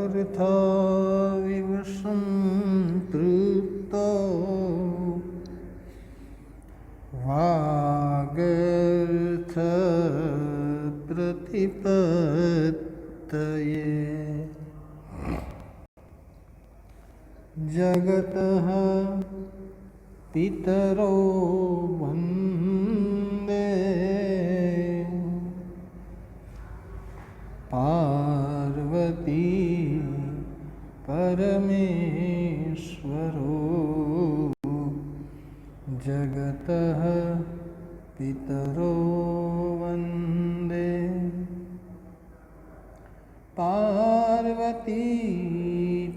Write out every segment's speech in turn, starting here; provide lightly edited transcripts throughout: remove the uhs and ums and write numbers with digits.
पार्थाविव सम्पृक्तो वागर्थ प्रतिपत्तये जगतः पितरो वन्दे पार्वती परमेश्वरो जगतः पितरो वन्दे पार्वती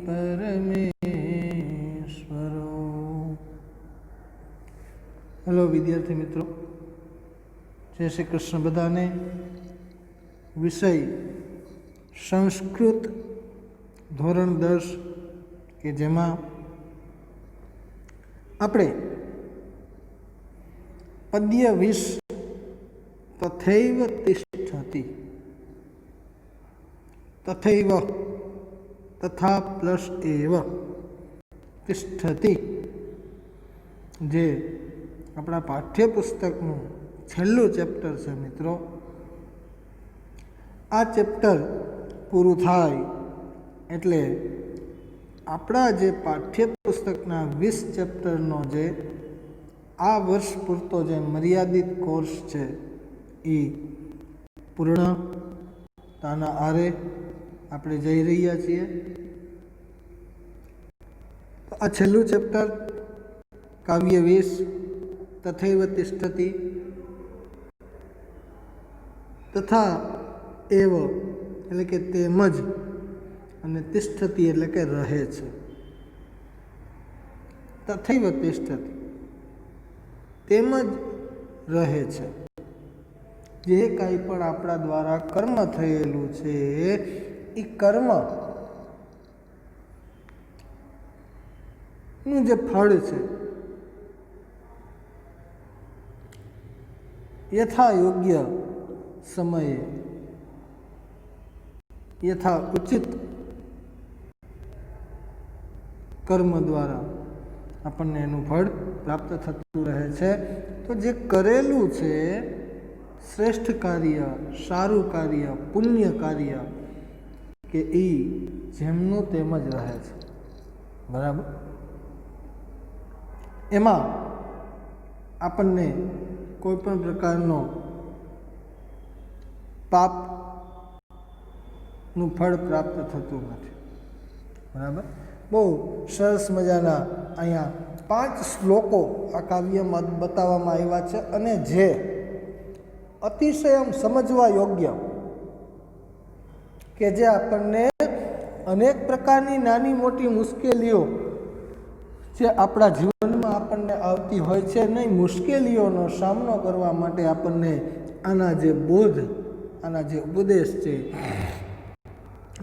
परमेश्वरो। हेलो विद्यार्थी मित्रों, जय श्री कृष्ण बधाने। विषय संस्कृत धोरण 10 के जेमा આપણે पद्य 20 तथैव तिष्ठति, तथैव तथा प्लस एव तिष्ठति जे अपना पाठ्यपुस्तकનું છેલ્લું ચેપ્ટર છે મિત્રો। આ ચેપ્ટર પૂરું થાય એટલે આપણા જે પાઠ્યપુસ્તકના 20 ચેપ્ટરનો જે આ વર્ષ પૂરતો જે મર્યાદિત કોર્સ છે એ પૂર્ણતાના આરે આપણે જઈ રહ્યા છીએ। તો આ છેલ્લું ચેપ્ટર કાવ્ય 20 તથૈવ તિષ્ઠતિ, તથા એવ એટલે કે તેમજ, અને તિષ્ઠતિ એટલે કે રહે છે। તથૈવ તિષ્ઠતિ તેમજ રહે છે। જે કાંઈ પણ આપણા દ્વારા કર્મ થયેલું છે એ કર્મનું જે ફળ છે યથા યોગ્ય સમયે યથા ઉચિત કર્મ દ્વારા આપણને એનું ફળ પ્રાપ્ત થતું રહે છે। તો જે કરેલું છે શ્રેષ્ઠ કાર્ય, સારું કાર્ય, પુણ્ય કાર્ય કે એ જેમનું તેમ જ રહે છે, બરાબર। એમાં આપણને કોઈ પણ પ્રકારનો પાપનું ફળ પ્રાપ્ત થતું નથી, બરાબર। બહુ સરસ મજાના અહીંયા 5 શ્લોકો આ કાવ્યમાં બતાવવામાં આવ્યા છે, અને જે અતિશય સમજવા યોગ્ય, કે જે આપણને અનેક પ્રકારની નાની મોટી મુશ્કેલીઓ જે આપણા જીવનમાં આપણને આવતી હોય છે, નહીં મુશ્કેલીઓનો સામનો કરવા માટે આપણને આના જે બોધ, આના જે ઉપદેશ છે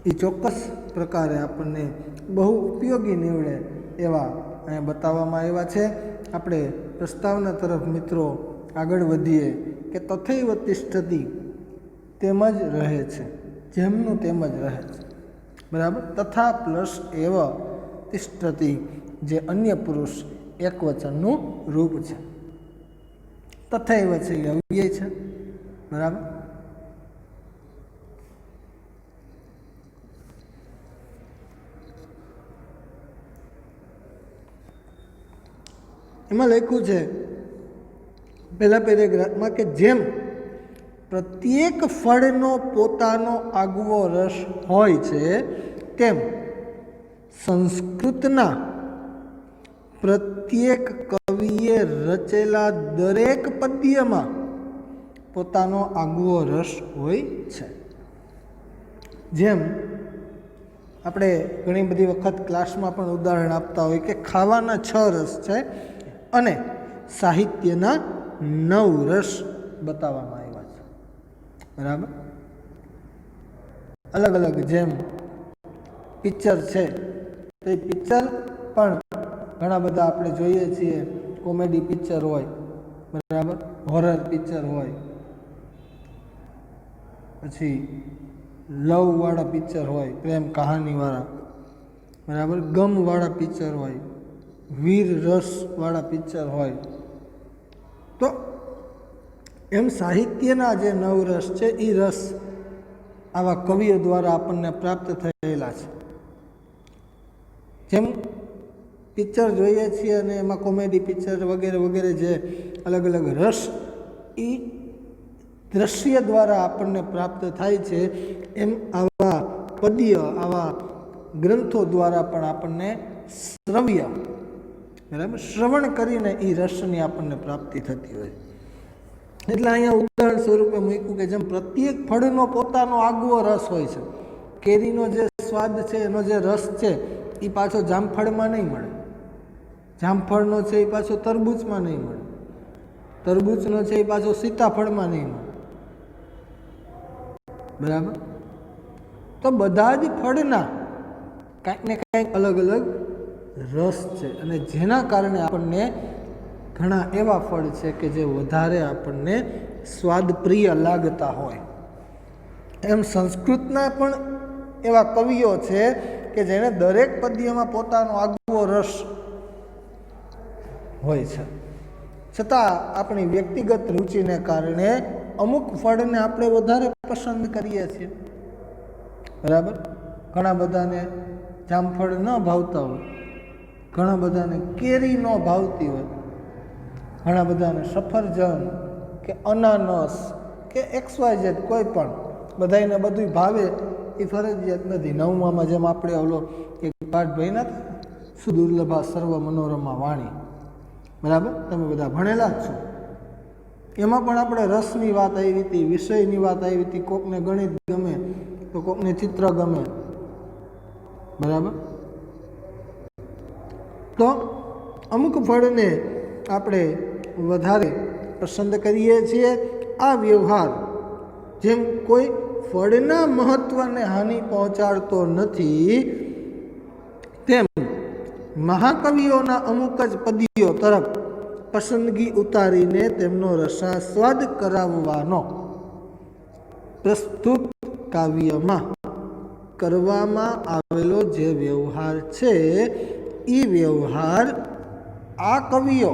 એ ચોક્કસ પ્રકારે આપણને બહુ ઉપયોગી નીવડે એવા અહીંયા બતાવવામાં આવ્યા છે। આપણે પ્રસ્તાવના તરફ મિત્રો આગળ વધીએ કે તથૈવ તિષ્ઠતિ તેમજ રહે છે, જેમનું તેમ જ રહે છે, બરાબર। તથા પ્લસ એવ તિષ્ઠતિ જે અન્ય પુરુષ એકવચનનું રૂપ છે। તથૈવ છે એ અવ્યય છે, બરાબર। એમાં લખ્યું છે પહેલા પેરેગ્રાફમાં કે જેમ પ્રત્યેક ફળનો પોતાનો આગવો રસ હોય છે, તેમ સંસ્કૃતના પ્રત્યેક કવિએ રચેલા દરેક પદ્યમાં પોતાનો આગવો રસ હોય છે। જેમ આપણે ઘણી બધી વખત ક્લાસમાં પણ ઉદાહરણ આપતા હોય કે ખાવાના 6 રસ છે અને સાહિત્યના 9 રસ બતાવવામાં આવ્યા છે, બરાબર। અલગ અલગ જેમ પિક્ચર છે તો એ પિક્ચર પણ ઘણા બધા આપણે જોઈએ છીએ, કોમેડી પિક્ચર હોય, બરાબર, હોરર પિક્ચર હોય, પછી લવવાળા પિક્ચર હોય, પ્રેમ કહાનીવાળા, બરાબર, ગમવાળા પિક્ચર હોય, વીર રસવાળા પિક્ચર હોય. તો એમ સાહિત્યના જે નવરસ છે એ રસ આવા કવિઓ દ્વારા આપણને પ્રાપ્ત થયેલા છે. જેમ પિક્ચર જોઈએ છીએ અને એમાં કોમેડી પિક્ચર વગેરે વગેરે જે અલગ અલગ રસ એ દ્રશ્ય દ્વારા આપણને પ્રાપ્ત થાય છે, એમ આવા પદ્ય, આવા ગ્રંથો દ્વારા પણ આપણને શ્રવ્ય, બરાબર, શ્રવણ કરીને એ રસની આપણને પ્રાપ્તિ થતી હોય. એટલે અહીંયા ઉદાહરણ સ્વરૂપે મૂક્યું કે જેમ પ્રત્યેક ફળનો પોતાનો આગવો રસ હોય છે. કેરીનો જે સ્વાદ છે, એનો જે રસ છે એ પાછો જામફળમાં નહીં મળે. જામફળનો છે એ પાછો તરબૂચમાં નહીં મળે. તરબૂચનો છે એ પાછો સીતાફળમાં નહીં મળે. બરાબર. તો બધા જ ફળના કાંઈક ને કાંઈક અલગ અલગ રસ છે, અને જેના કારણે આપણને ઘણા એવા ફળ છે કે જે વધારે આપણને સ્વાદપ્રિય લાગતા હોય. એમ સંસ્કૃતના પણ એવા કવિઓ છે કે જેને દરેક પદ્યમાં પોતાનો આગવો રસ હોય છે, છતાં આપણી વ્યક્તિગત રુચિને કારણે અમુક ફળને આપણે વધારે પસંદ કરીએ છીએ. બરાબર. ઘણા બધાને જામફળ ન ભાવતા હોય, ઘણા બધાને કેરી ન ભાવતી હોય, ઘણા બધાને સફરજન કે અનાનસ કે XYZ કોઈ પણ, બધાને બધું ભાવે એ ફરજિયાત નથી. નવમામાં જેમ આપણે ઓલો એક પાઠ ભણ્યા હતા, સુદુર્લભા સર્વ મનોરમા વાણી, બરાબર, તમે બધા ભણેલા જ છો. એમાં પણ આપણે રસની વાત આવી હતી, વિષયની વાત આવી હતી. કોકને ગણિત ગમે તો કોકને ચિત્ર ગમે, બરાબર. તો અમુક ફળને આપણે વધારે પસંદ કરીએ છીએ. આ વ્યવહાર જેમ કોઈ ફળના મહત્વને હાનિ પહોંચાડતો નથી, તેમ મહાકવિઓના અમુક જ પદ્યો તરફ પસંદગી ઉતારીને તેમનો રસાસ્વાદ કરાવવાનો પ્રસ્તુત કાવ્યમાં કરવામાં આવેલો જે વ્યવહાર છે એ વ્યવહાર આ કવિઓ,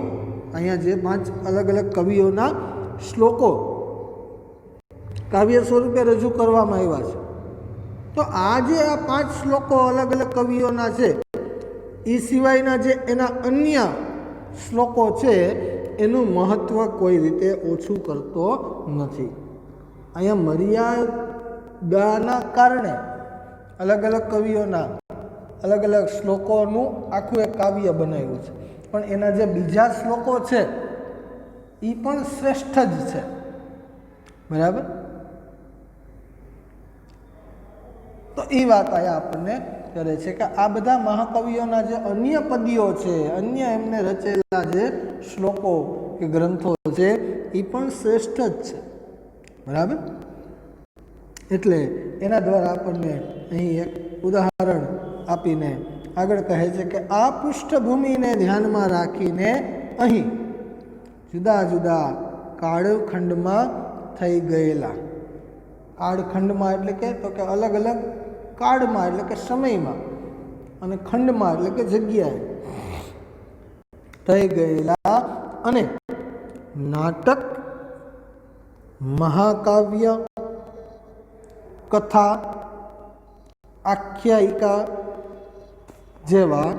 અહીંયા જે 5 અલગ અલગ કવિઓના શ્લોકો કાવ્ય સ્વરૂપે રજૂ કરવામાં આવ્યા છે, તો આ જે આ 5 શ્લોકો અલગ અલગ કવિઓના છે, એ સિવાયના જે એના અન્ય શ્લોકો છે એનું મહત્ત્વ કોઈ રીતે ઓછું કરતો નથી. અહીંયા મર્યાદાના કારણે અલગ અલગ કવિઓના અલગ અલગ શ્લોકોનું આખું એક કાવ્ય બનાવ્યું છે, પણ એના જે બીજા શ્લોકો છે એ પણ શ્રેષ્ઠ જ છે. બરાબર. તો એ વાત અહીંયા આપણને કરે છે કે આ બધા મહાકવિઓના જે અન્ય પદ્યો છે, અન્ય એમને રચેલા જે શ્લોકો કે ગ્રંથો છે એ પણ શ્રેષ્ઠ જ છે. બરાબર. એટલે એના દ્વારા આપણને અહીં એક ઉદાહરણ આપીને આગળ કહે છે કે આ પૃષ્ઠભૂમિને ધ્યાનમાં રાખીને અહીં જુદા જુદા કાળખંડમાં થઈ ગયેલા, કાળખંડમાં એટલે કે અલગ અલગ કાળમાં એટલે કે સમયમાં, અને ખંડમાં એટલે કે જગ્યાએ થઈ ગયેલા અને નાટક, મહાકાવ્ય, કથા, આખ્યાયિકા જેવા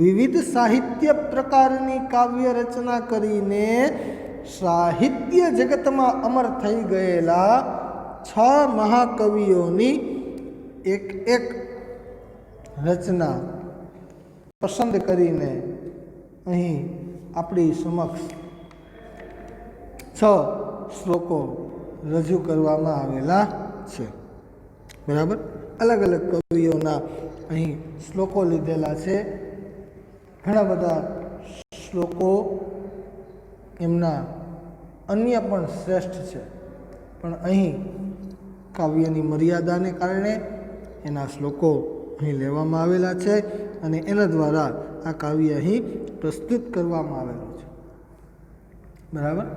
વિવિધ સાહિત્ય પ્રકારની કાવ્ય રચના કરીને સાહિત્ય જગતમાં અમર થઈ ગયેલા 6 મહાકવિઓની એક એક રચના પસંદ કરીને અહીં આપણી સમક્ષ 6 શ્લોકો રજૂ કરવામાં આવેલા છે. બરાબર. અલગ અલગ કવિઓના અહીં શ્લોકો લીધેલા છે. ઘણા બધા શ્લોકો એમના અન્ય પણ શ્રેષ્ઠ છે, પણ અહીં કાવ્યની મર્યાદાને કારણે એના શ્લોકો અહીં લેવામાં આવેલા છે અને એના દ્વારા આ કાવ્ય અહીં પ્રસ્તુત કરવામાં આવેલું છે. બરાબર.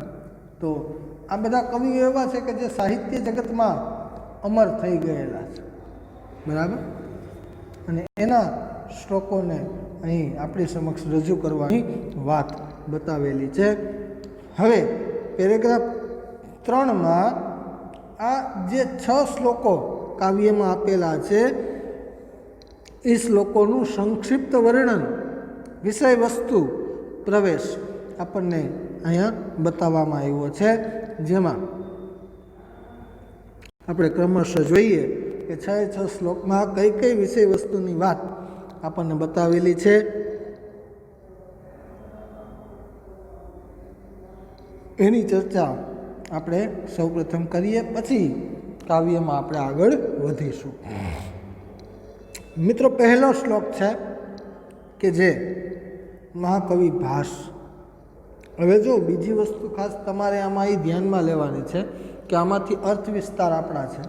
તો આ બધા કવિઓ એવા છે કે જે સાહિત્ય જગતમાં અમર થઈ ગયેલા છે, બરાબર. અને એના શ્લોકોને અહીં આપણી સમક્ષ રજૂ કરવાની વાત બતાવેલી છે. હવે પેરેગ્રાફ 3માં આ જે 6 શ્લોકો કાવ્યમાં આપેલા છે એ શ્લોકોનું સંક્ષિપ્ત વર્ણન, વિષય વસ્તુ પ્રવેશ આપણને અહીંયા બતાવવામાં આવ્યો છે, જેમાં આપણે ક્રમશઃ જોઈએ કે 6 શ્લોકમાં કઈ કઈ વિષય વસ્તુની વાત આપણને બતાવેલી છે. એની ચર્ચા આપણે સૌપ્રથમ કરીએ, પછી કાવ્યમાં આપણે આગળ વધીશું. મિત્રો, પહેલો શ્લોક છે કે જે મહાકવિ ભાસ. હવે જો બીજી વસ્તુ ખાસ તમારે આમાં એ ધ્યાનમાં લેવાની છે કે આમાંથી અર્થ વિસ્તાર આપણા છે,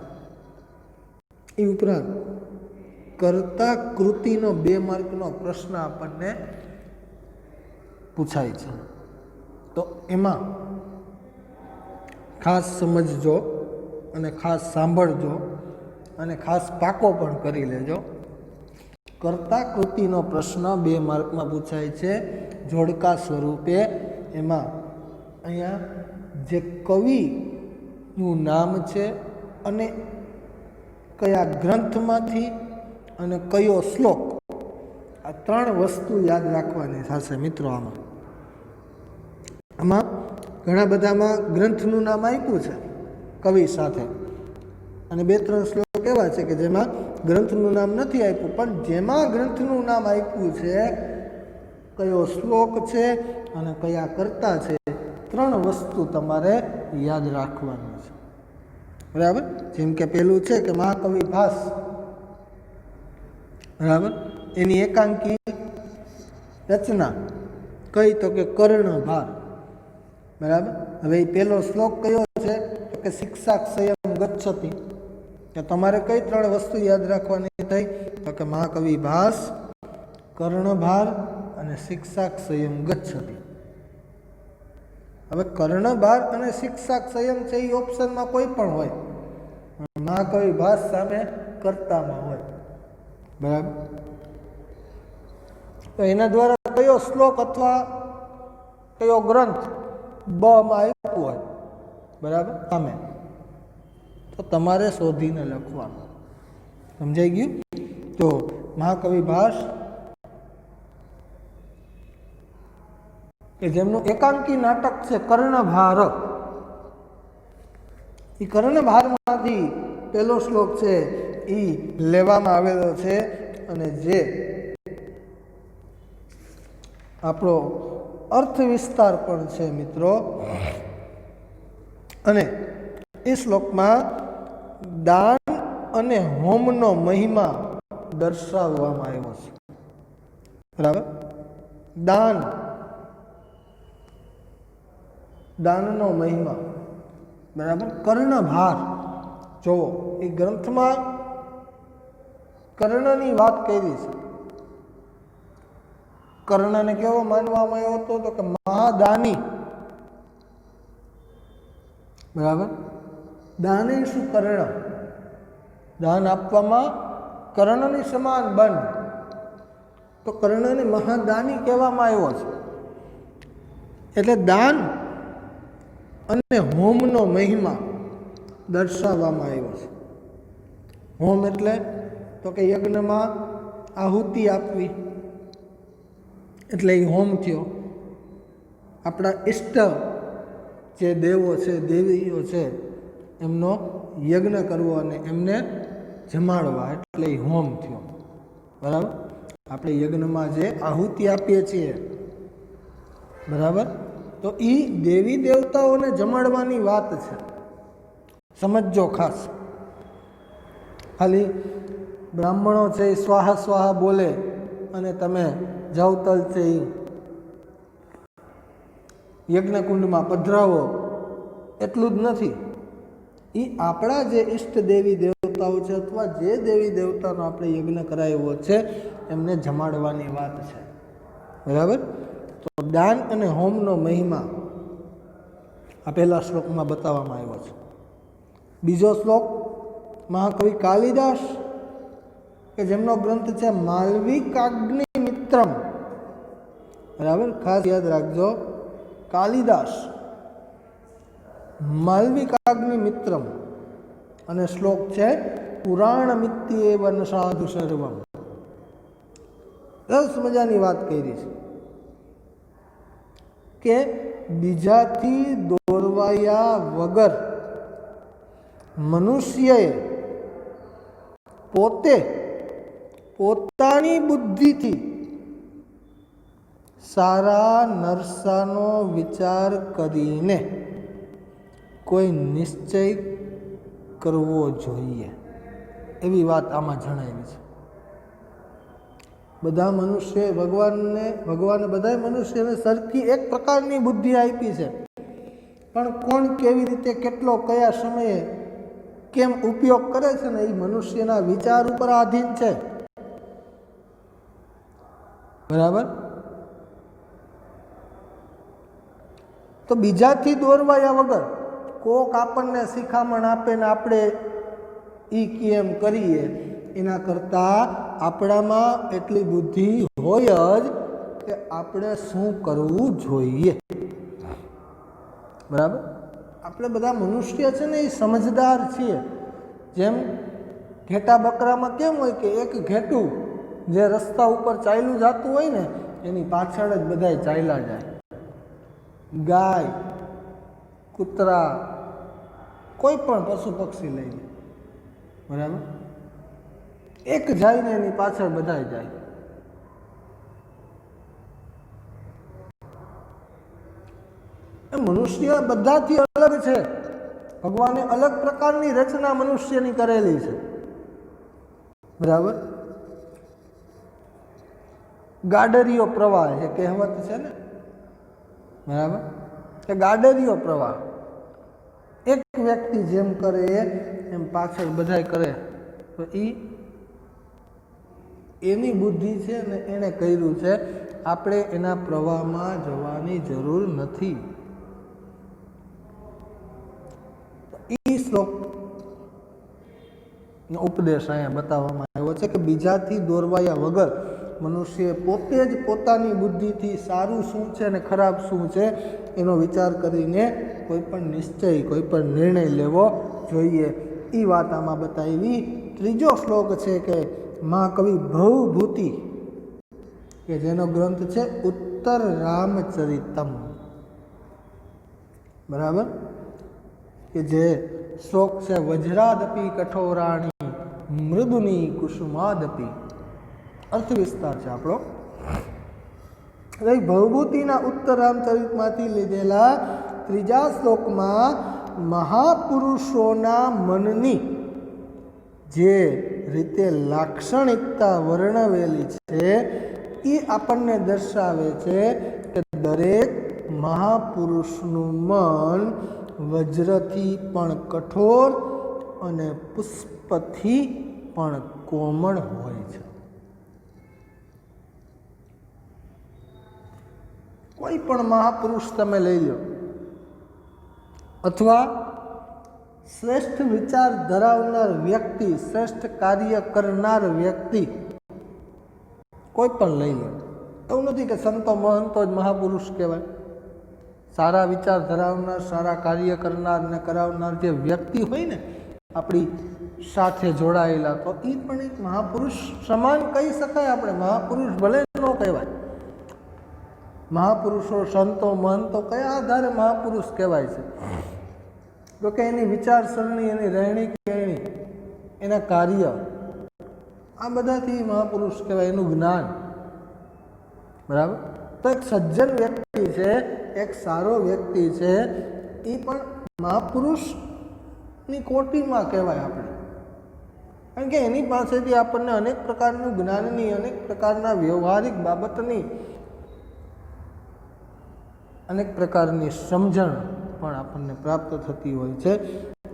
એ ઉપરાંત કર્તા કૃતિનો 2 માર્કનો પ્રશ્ન આપણને પૂછાય છે. તો એમાં ખાસ સમજજો અને ખાસ સાંભળજો અને ખાસ પાકો પણ કરી લેજો. કર્તા કૃતિનો પ્રશ્ન 2 માર્કમાં પૂછાય છે જોડકા સ્વરૂપે. એમાં અહીંયા જે કવિનું નામ છે અને કયા ગ્રંથમાંથી અને કયો શ્લોક, આ 3 વસ્તુ યાદ રાખવાની થશે મિત્રો. આમાં ઘણા બધામાં ગ્રંથનું નામ આપ્યું છે કવિ સાથે, અને 2-3 શ્લોક એવા છે કે જેમાં ગ્રંથનું નામ નથી આપ્યું, પણ જેમાં ગ્રંથનું નામ આપ્યું છે, કયો શ્લોક છે અને કયા કર્તા છે, 3 વસ્તુ તમારે યાદ રાખવાની છે, બરાબર. જેમ કે પેલું છે કે મહાકવિ ભાસ, બરાબર. એની એકાંકી રચના કઈ? તો કે કર્ણભાર, બરાબર. હવે એ પેલો શ્લોક કયો છે? તો કે શિક્ષા ક્ષયમ ગચ્છતિ. કે તમારે કઈ 3 વસ્તુ યાદ રાખવાની થઈ? તો કે મહાકવિ ભાસ, કર્ણભાર અને શિક્ષા ક્ષયમ ગચ્છતિ. હવે કર્ણભાર અને શિક્ષા ક્ષયમ છે એ ઓપ્શનમાં કોઈ પણ હોય, મહાકવિ ભાસ સામે કર્તામાં હોય, બરાબર. તો એના દ્વારા કયો શ્લોક અથવા કયો ગ્રંથ બમાં આપ્યું હોય, બરાબર, સામે, તો તમારે શોધીને લખવાનું. સમજાઈ ગયું? તો મહાકવિ ભાસ કે જેમનું એકાંકી નાટક છે કર્ણભાર, એ કર્ણભારમાંથી પહેલો શ્લોક છે એ લેવામાં આવેલો છે, અને જે આપણો અર્થ વિસ્તાર પણ છે મિત્રો. અને એ શ્લોકમાં દાન અને હોમનો મહિમા દર્શાવવામાં આવ્યો છે, બરાબર. દાનનો મહિમા, બરાબર. કર્ણભાર જોવો, એ ગ્રંથમાં કર્ણની વાત કરી છે. કર્ણને કેવો માનવામાં આવ્યો હતો? તો કે મહાદાની, બરાબર. દાને શું? કર્ણ. દાન આપવામાં કર્ણની સમાન બન, તો કર્ણને મહાદાની કહેવામાં આવ્યો છે. એટલે દાન અને હોમનો મહિમા દર્શાવવામાં આવ્યો છે. હોમ એટલે તો કે યજ્ઞમાં આહુતિ આપવી, એટલે એ હોમ થયો. આપણા ઈષ્ટ જે દેવો છે, દેવીઓ છે, એમનો યજ્ઞ કરવો અને એમને જમાડવા, એટલે એ હોમ થયો, બરાબર. આપણે યજ્ઞમાં જે આહુતિ આપીએ છીએ, બરાબર, તો એ દેવી દેવતાઓને જમાડવાની વાત છે. સમજજો ખાસ. ખાલી બ્રાહ્મણો છે એ સ્વાહા સ્વાહા બોલે અને તમે જવતલ છે એ યજ્ઞકુંડમાં પધરાવો, એટલું જ નથી. એ આપણા જે ઈષ્ટ દેવી દેવતાઓ છે અથવા જે દેવી દેવતાનો આપણે યજ્ઞ કરાવ્યો છે એમને જમાડવાની વાત છે, બરાબર. તો દાન અને હોમનો મહિમા આ પહેલા શ્લોકમાં બતાવવામાં આવ્યો છે. બીજો શ્લોક મહાકવિ કાલિદાસ કે જેમનો ગ્રંથ છે માલવિકાગ્નિમિત્રમ, બરાબર, ખાસ યાદ રાખજો, કાલિદાસ માલવિકાગ્નિમિત્રમ, અને શ્લોક છે પુરાણ મિત્યેવન સાધુ સર્વમ. સરસ મજાની વાત કરી છે કે બીજાથી દોરવાયા વગર મનુષ્યએ પોતે પોતાની બુદ્ધિથી સારા નરસાનો વિચાર કરીને કોઈ નિશ્ચય કરવો જોઈએ, એવી વાત આમાં જણાવી છે. બધા મનુષ્ય ભગવાને બધા મનુષ્યને સરખી એક પ્રકારની બુદ્ધિ આપી છે, પણ કોણ કેવી રીતે, કેટલો, કયા સમયે કેમ ઉપયોગ કરે છે ને એ મનુષ્યના વિચાર ઉપર આધીન છે. બરાબર. તો બીજાથી દોરવાયા વગર કોક આપણને શિખામણ આપે ને આપણે કેમ કરીએ, એના કરતાં આપણામાં એટલી બુદ્ધિ હોય જ કે આપણે શું કરવું જોઈએ. બરાબર. આપણે બધા મનુષ્ય છે ને એ સમજદાર છીએ. જેમ ઘેટા બકરામાં કેમ હોય કે એક ઘેટું જે રસ્તા ઉપર ચાલ્યું જતું હોય ને એની પાછળ જ બધાય ચાલ્યા જાય. ગાય, કૂતરા, કોઈ પણ પશુ પક્ષી લઈ લે, બરાબર, એક જાય ને એની પાછળ બધાય જાય. મનુષ્ય બધાથી અલગ છે. ભગવાને અલગ પ્રકારની રચના મનુષ્યની કરેલી છે. બરાબર. ગાડરિયો પ્રવાહ એ કહેવત છે ને, બરાબર, કે ગાડરિયો પ્રવાહ, એક વ્યક્તિ જેમ કરે એમ પાછળ બધાય કરે, તો એની બુદ્ધિ છે ને એને કર્યું છે. આપણે એના પ્રવાહમાં જવાની જરૂર નથી. એ શ્લોક ઉપદેશ અહીંયા બતાવવામાં આવ્યો છે કે બીજાથી દોરવાયા વગર મનુષ્ય પોતે જ પોતાની બુદ્ધિથી સારું શું છે અને ખરાબ શું છે એનો વિચાર કરીને કોઈ પણ નિશ્ચય, કોઈ પણ નિર્ણય લેવો જોઈએ. એ વાત આમાં બતાવી. ત્રીજો શ્લોક છે કે મહાકવિ ભવભૂતિ કે જેનો ગ્રંથ છે ઉત્તર રામચરિતમ, બરાબર, કે જે શ્લોક છે વજ્રાદપી કઠોરાણી મૃદુની કુસુમાદપી. અર્થ વિસ્તાર છે આપણો. ભવભૂતિના ઉત્તર રામચરિતમાંથી લીધેલા ત્રીજા શ્લોકમાં મહાપુરુષોના મનની જે રીતે લાક્ષણિકતા વર્ણવેલી છે એ આપણને દર્શાવે છે કે દરેક મહાપુરુષનું મન વજ્રથી પણ કઠોર અને પુષ્પથી પણ કોમળ હોય છે. કોઈ પણ મહાપુરુષ તમે લઈ લો, અથવા શ્રેષ્ઠ વિચાર ધરાવનાર વ્યક્તિ, શ્રેષ્ઠ કાર્ય કરનાર વ્યક્તિ, કોઈ પણ લઈ લો. એવું નથી કે સંતો મહંતો જ મહાપુરુષ કહેવાય. સારા વિચાર ધરાવનાર, સારા કાર્ય કરનાર ને કરાવનાર જે વ્યક્તિ હોય ને આપણી સાથે જોડાયેલા, તો એ પણ એક મહાપુરુષ સમાન કહી શકાય. આપણે મહાપુરુષ ભલે ન કહેવાય. મહાપુરુષો, સંતો, મહંતો કયા આધારે મહાપુરુષ કહેવાય છે? તો કે એની વિચારસરણી, એની રહેણી કહેણી, એના કાર્ય, આ બધાથી મહાપુરુષ કહેવાય. એનું જ્ઞાન, બરાબર. તો એક સજ્જન વ્યક્તિ છે, એક સારો વ્યક્તિ છે, એ પણ મહાપુરુષની કોટીમાં કહેવાય આપણે. કારણ કે એની પાસેથી આપણને અનેક પ્રકારનું જ્ઞાનની, અનેક પ્રકારના વ્યવહારિક બાબતની, અનેક પ્રકારની સમજણ પણ આપણને પ્રાપ્ત થતી હોય છે.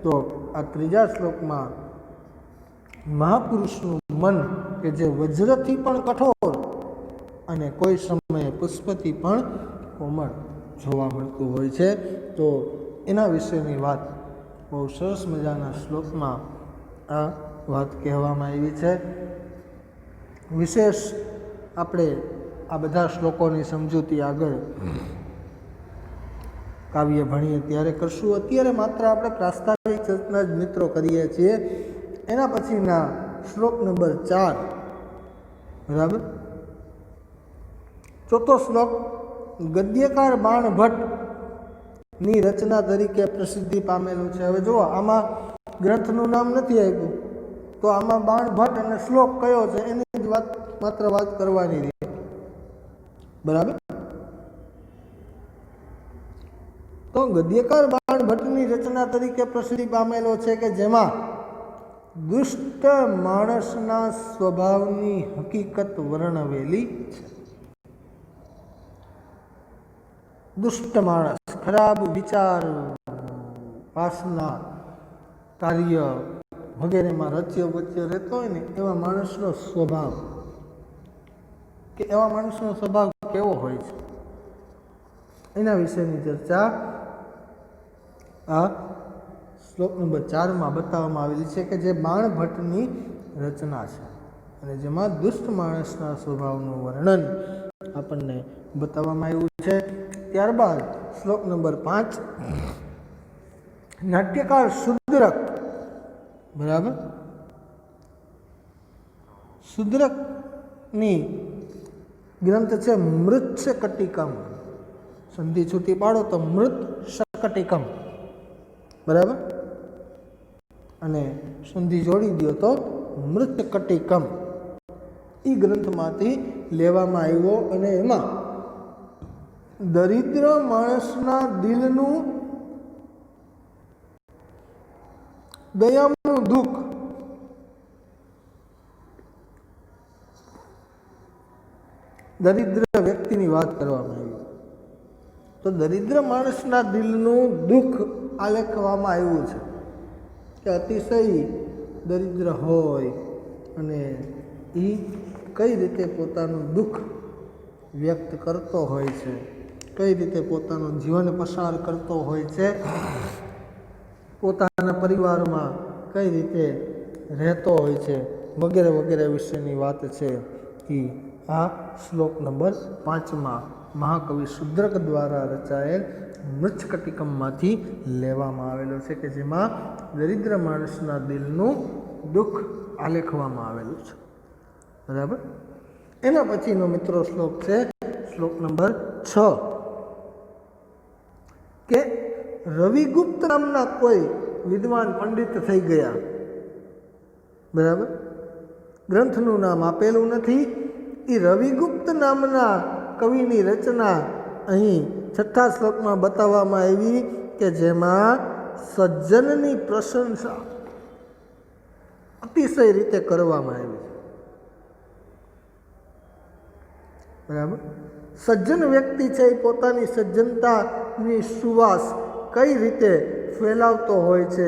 તો આ ત્રીજા શ્લોકમાં મહાપુરુષનું મન કે જે વજ્રથી પણ કઠોર અને કોઈ સમયે પુષ્પથી પણ કોમળ જોવા મળતું હોય છે. તો એના વિશેની વાત બહુ સરસ મજાના શ્લોકમાં આ વાત કહેવામાં આવી છે. વિશેષ આપણે આ બધા શ્લોકોની સમજૂતી આગળ કાવ્ય ભણીએ ત્યારે કરશું. અત્યારે માત્ર આપણે પ્રાસ્તાવિક ચર્ચના જ મિત્રો કરીએ છીએ. એના પછીના શ્લોક નંબર 4, બરાબર. ચોથો શ્લોક ગદ્યકાર બાણભટ્ટની રચના તરીકે પ્રસિદ્ધિ પામેલું છે. હવે જુઓ, આમાં ગ્રંથનું નામ નથી આપ્યું, તો આમાં બાણભટ્ટ અને શ્લોક કયો છે એની જ માત્ર વાત કરવાની રહી, બરાબર. તો ગદ્યકાર બાણભટ્ટની રચના તરીકે પ્રસિદ્ધિ પામેલો છે કે જેમાં દુષ્ટ માણસના સ્વભાવની હકીકત વર્ણવેલી છે. દુષ્ટ માણસ, ખરાબ વિચાર, વાસના, કાર્ય વગેરેમાં રચ્યો બચ્યો રહેતો હોય ને એવા માણસનો સ્વભાવ, કે એવા માણસનો સ્વભાવ કેવો હોય છે એના વિશેની ચર્ચા આ શ્લોક નંબર 4માં બતાવવામાં આવેલી છે કે જે બાણભટ્ટની રચના છે અને જેમાં દુષ્ટ માણસના સ્વભાવનું વર્ણન આપણને બતાવવામાં આવ્યું છે. ત્યારબાદ શ્લોક નંબર 5, નાટ્યકાર શુદ્રક, બરાબર. શુદ્રકની ગ્રંથ છે મૃચ્છકટિકમ. સંધિ છૂટી પાડો તો મૃત શકટિકમ, બરાબર, અને સંધિ જોડી દો તો મૃતકટિકમ. એ ગ્રંથમાંથી લેવામાં આવ્યો અને એમાં દરિદ્ર માણસના દિલનું દયાનું દુઃખ, દરિદ્ર વ્યક્તિની વાત કરવામાં આવી. તો દરિદ્ર માણસના દિલનું દુઃખ આલેખવામાં આવ્યું છે કે અતિશય દરિદ્ર હોય અને એ કઈ રીતે પોતાનું દુઃખ વ્યક્ત કરતો હોય છે, કઈ રીતે પોતાનું જીવન પસાર કરતો હોય છે, પોતાના પરિવારમાં કઈ રીતે રહેતો હોય છે, વગેરે વગેરે વિશેની વાત છે એ આ શ્લોક નંબર 5માં મહાકવિ શુદ્રક દ્વારા રચાયેલ મૃચ્છકટિકમમાંથી લેવામાં આવેલો છે કે જેમાં દરિદ્ર માણસના દિલનું દુઃખ આલેખવામાં આવેલું છે, બરાબર. એના પછીનો મિત્રો શ્લોક છે શ્લોક નંબર 6 કે રવિગુપ્ત નામના કોઈ વિદ્વાન પંડિત થઈ ગયા, બરાબર. ગ્રંથનું નામ આપેલું નથી. એ રવિગુપ્ત નામના કવિની રચના અહીં 6થા શ્લોકમાં બતાવવામાં આવી કે જેમાં સજ્જનની પ્રશંસા અતિશય રીતે કરવામાં આવી છે, બરાબર. સજ્જન વ્યક્તિ છે એ પોતાની સજ્જનતાની સુવાસ કઈ રીતે ફેલાવતો હોય છે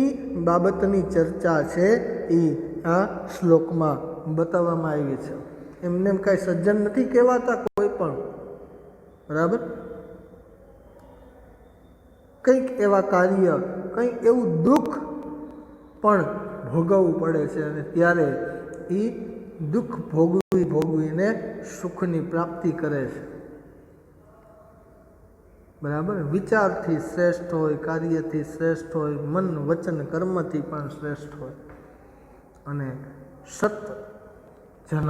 એ બાબતની ચર્ચા છે એ આ શ્લોકમાં બતાવવામાં આવી છે. એમને એમ કાંઈ સજ્જન નથી કહેવાતા કોઈ પણ, બરાબર. કંઈક એવા કાર્ય, કંઈક એવું દુઃખ પણ ભોગવવું પડે છે અને ત્યારે એ દુઃખ ભોગવીને સુખની પ્રાપ્તિ કરે છે, બરાબર. વિચારથી શ્રેષ્ઠ હોય, કાર્યથી શ્રેષ્ઠ હોય, મન વચન કર્મથી પણ શ્રેષ્ઠ હોય અને સત જન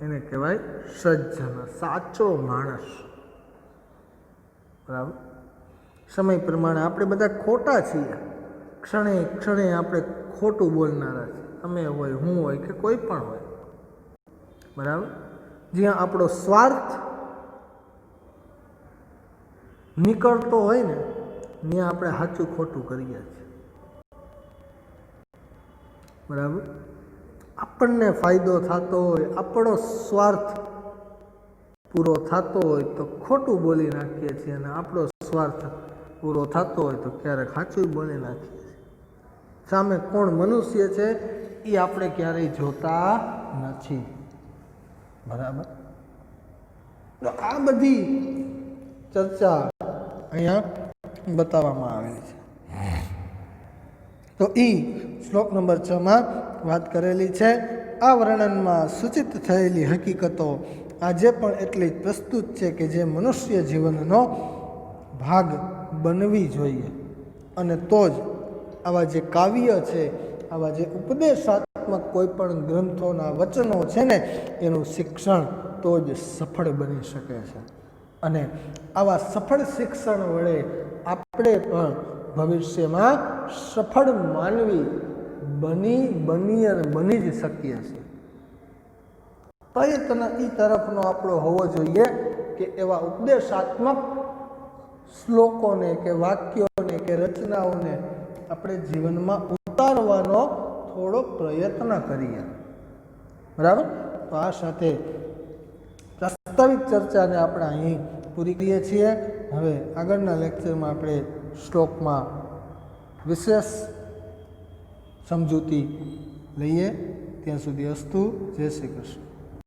એને કહેવાય સજ્જન, સાચો માણસ, બરાબર. સમય પ્રમાણે આપણે બધા ખોટા છીએ, ક્ષણે ક્ષણે આપણે ખોટું બોલનારા છીએ, તમે હોય, હું હોય કે કોઈ પણ હોય, બરાબર. જ્યાં આપણો સ્વાર્થ નીકળતો હોય ને ત્યાં આપણે સાચું ખોટું કરીએ છીએ, બરાબર. આપણને ફાયદો થતો હોય, આપણો સ્વાર્થ પૂરો થતો હોય તો ખોટું બોલી નાખીએ છીએ અને આપણો સ્વાર્થ પૂરો થતો હોય તો ક્યારેક સાચું બોલી નાખીએ છીએ. સામે કોણ મનુષ્ય છે એ આપણે ક્યારેય જોતા નથી, બરાબર. તો આ બધી ચર્ચા અહીંયા બતાવવામાં આવેલી છે. તો શ્લોક નંબર 6 વાત કરેલી છે. આ વર્ણનમાં સૂચિત થયેલી હકીકતો આજે પણ એટલી જ પ્રસ્તુત છે કે જે મનુષ્ય જીવનનો ભાગ બનવી જોઈએ. અને તો જ આવા જે કાવ્ય છે, આવા જે ઉપદેશાત્મક કોઈ પણ ગ્રંથોના વચનો છે ને, એનું શિક્ષણ તો જ સફળ બની શકે છે. અને આવા સફળ શિક્ષણ વડે આપણે પણ ભવિષ્યમાં સફળ માનવી બની જ શકીએ છીએ. પ્રયત્ન એ તરફનો આપણો હોવો જોઈએ કે એવા ઉપદેશાત્મક શ્લોકોને કે વાક્યોને કે રચનાઓને આપણે જીવનમાં ઉતારવાનો થોડો પ્રયત્ન કરીએ. બરાબર? તો આ સાથે પ્રાસ્તાવિક ચર્ચાને આપણે અહીં પૂરી કરીએ છીએ. હવે આગળના લેક્ચરમાં આપણે શ્લોકમાં વિશેષ સમજૂતી લઈએ. ત્યાં સુધી અસ્તુ. જય શ્રી કૃષ્ણ.